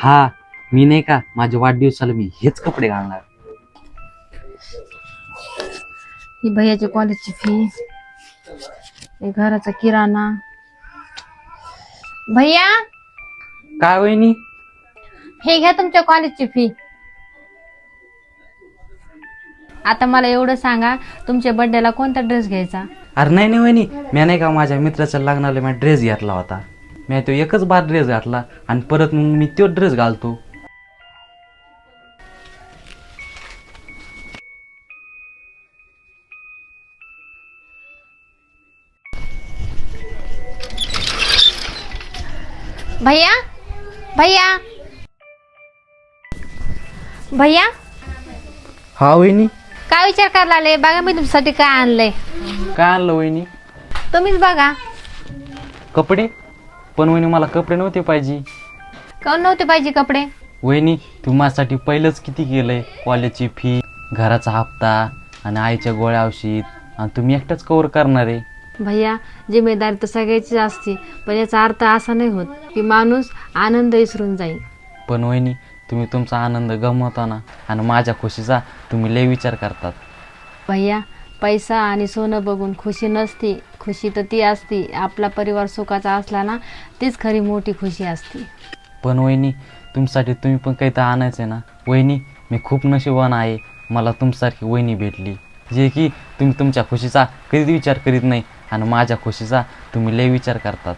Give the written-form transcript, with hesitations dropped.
हा, मी नाही का माझ्या वाढदिवसाला मी हेच कपडे घालणार. ही भैयाची कॉलेजची फी, हे घराचा किराणा. भैया, काय वहिनी? हे घ्या तुमच्या कॉलेजची फी. आता मला एवढं सांगा, तुमच्या बर्थडेला कोणता ड्रेस घ्यायचा? अरे नाही वहिनी, मी नाही का माझ्या मित्राच्या लग्नाला मी ड्रेस घेतला होता. मी तो एकच बार ड्रेस घातला आणि परत मग मी तो ड्रेस घालतो. भैया, भैया, भैया, हा वहिनी. काय विचार करायला आले? बघा मी तुमच्यासाठी काय आणलंय. काय आणलं वहिनी? तुम्हीच बघा. कपडे? पण वहिनी मला कपडे नव्हते पाहिजे. कोण नव्हते पाहिजे कपडे? वहिनी तू माझ्यासाठी पहिलंच किती केलंय, कॉलेजची फी, घराचा हप्ता आणि आईच्या गोळ्या औषध, आणि तुम्ही एकटाच कव्हर करणार आहे. भैया, जिम्मेदारी तर सगळ्याचीच असते, पण याचा अर्थ असा नाही होत की माणूस आनंद विसरून जाईल. पण वहिनी तुम्ही तुमचा आनंद गमावताना आणि माझ्या खुशीचा तुम्ही लय विचार करतात. भैया, पैसा आणि सोनं बघून खुशी नसते. खुशी तर ती असते, आपला परिवार सुखाचा असला ना, तीच खरी मोठी खुशी असते. पण वहिनी तुमच्यासाठी तुम्ही पण काही तर आणायचं आहे ना. वहिनी मी खूप नशीबवान आहे, मला तुमच्यासारखी वहिनी भेटली, जे की तुम्ही तुमच्या खुशीचा कधीच विचार करीत नाही आणि माझ्या खुशीचा तुम्ही लय विचार करतात.